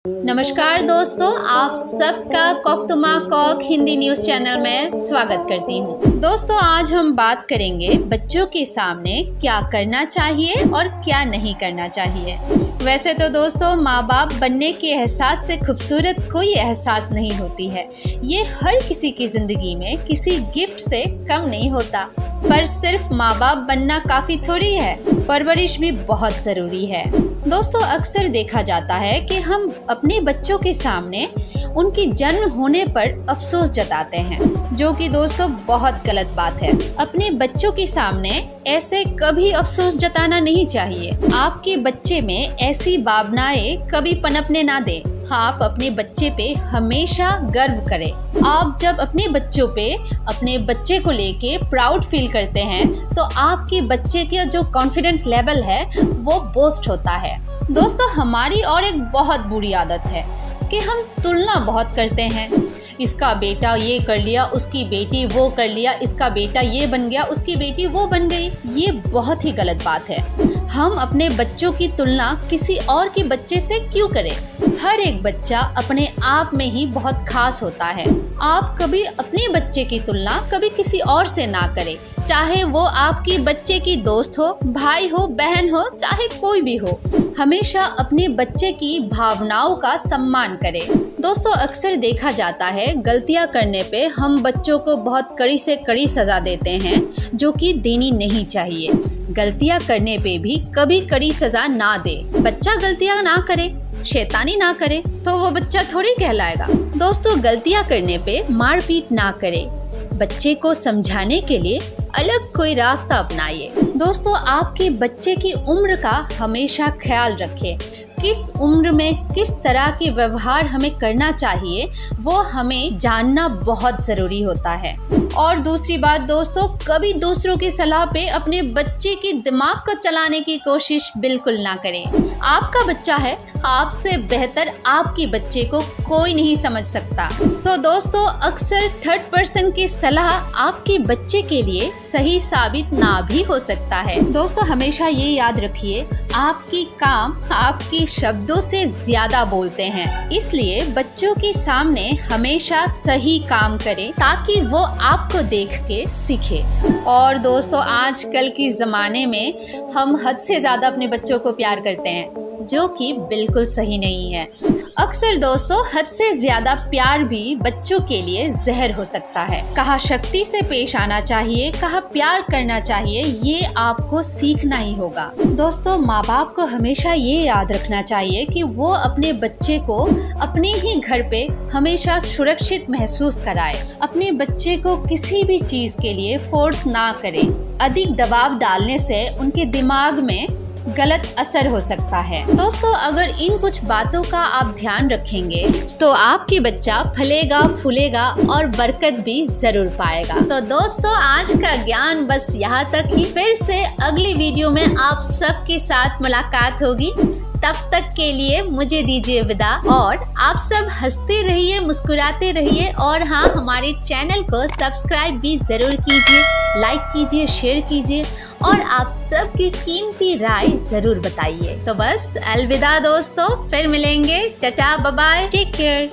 नमस्कार दोस्तों, आप सबका कोकतुमा कॉक हिंदी न्यूज़ चैनल में स्वागत करती हूँ। दोस्तों, आज हम बात करेंगे बच्चों के सामने क्या करना चाहिए और क्या नहीं करना चाहिए। वैसे तो दोस्तों, माँ बाप बनने के एहसास से खूबसूरत कोई एहसास नहीं होती है। ये हर किसी की ज़िंदगी में किसी गिफ्ट से कम नहीं होता, पर सिर्फ माँ बाप बनना काफ़ी थोड़ी है, परवरिश भी बहुत ज़रूरी है। दोस्तों, अक्सर देखा जाता है कि हम अपने बच्चों के सामने उनकी जन्म होने पर अफसोस जताते हैं, जो कि दोस्तों बहुत गलत बात है। अपने बच्चों के सामने ऐसे कभी अफसोस जताना नहीं चाहिए। आपके बच्चे में ऐसी भावनाएं कभी पनपने ना दें। आप अपने बच्चे पे हमेशा गर्व करें। आप जब अपने बच्चे को लेके प्राउड फील करते हैं, तो आपके बच्चे का जो कॉन्फिडेंट लेवल है वो बूस्ट होता है। दोस्तों, हमारी और एक बहुत बुरी आदत है कि हम तुलना बहुत करते हैं। इसका बेटा ये कर लिया, उसकी बेटी वो कर लिया, इसका बेटा ये बन गया, उसकी बेटी वो बन गई। ये बहुत ही गलत बात है। हम अपने बच्चों की तुलना किसी और के बच्चे से क्यों करें? हर एक बच्चा अपने आप में ही बहुत खास होता है। आप कभी अपने बच्चे की तुलना कभी किसी और से ना करें, चाहे वो आपके बच्चे की दोस्त हो, भाई हो, बहन हो, चाहे कोई भी हो। हमेशा अपने बच्चे की भावनाओं का सम्मान करें। दोस्तों, अक्सर देखा जाता है गलतियां करने पे हम बच्चों को बहुत कड़ी से कड़ी सज़ा देते हैं, जो कि देनी नहीं चाहिए। गलतियां करने पे भी कभी कड़ी सज़ा ना दे। बच्चा गलतियां ना करे, शैतानी ना करे, तो वो बच्चा थोड़ी कहलाएगा। दोस्तों, गलतियां करने पे मारपीट ना करे। बच्चे को समझाने के लिए अलग कोई रास्ता अपनाइए। दोस्तों, आपके बच्चे की उम्र का हमेशा ख्याल रखें। किस उम्र में किस तरह के व्यवहार हमें करना चाहिए, वो हमें जानना बहुत ज़रूरी होता है। और दूसरी बात दोस्तों, कभी दूसरों की सलाह पे अपने बच्चे के दिमाग को चलाने की कोशिश बिल्कुल ना करें। आपका बच्चा है, आपसे बेहतर आपके बच्चे को कोई नहीं समझ सकता। सो दोस्तों, अक्सर थर्ड पर्सन की सलाह आपके बच्चे के लिए सही साबित ना भी हो सकता है। दोस्तों, हमेशा ये याद रखिए, आपकी काम आपके शब्दों से ज्यादा बोलते हैं। इसलिए बच्चों के सामने हमेशा सही काम करें, ताकि वो आपको देख के सीखे। और दोस्तों, आजकल के ज़माने में हम हद से ज़्यादा अपने बच्चों को प्यार करते हैं, जो कि बिल्कुल सही नहीं है। अक्सर दोस्तों, हद से ज़्यादा प्यार भी बच्चों के लिए जहर हो सकता है। कहाँ शक्ति से पेश आना चाहिए, कहाँ प्यार करना चाहिए, ये आपको सीखना ही होगा। दोस्तों, माँ बाप को हमेशा ये याद रखना चाहिए कि वो अपने बच्चे को अपने ही घर पे हमेशा सुरक्षित महसूस कराए। अपने बच्चे को किसी भी चीज़ के लिए फोर्स ना करें। अधिक दबाव डालने से उनके दिमाग में गलत असर हो सकता है। दोस्तों, अगर इन कुछ बातों का आप ध्यान रखेंगे, तो आपके बच्चा फलेगा, फूलेगा और बरकत भी जरूर पाएगा। तो दोस्तों, आज का ज्ञान बस यहाँ तक ही। फिर से अगली वीडियो में आप सबके साथ मुलाकात होगी। तब तक के लिए मुझे दीजिए विदा, और आप सब हंसते रहिए, मुस्कुराते रहिए, और हाँ, हमारे चैनल को सब्सक्राइब भी ज़रूर कीजिए, लाइक कीजिए, शेयर कीजिए, और आप सबकी कीमती राय ज़रूर बताइए। तो बस अलविदा दोस्तों, फिर मिलेंगे। Tata, bye bye, take care.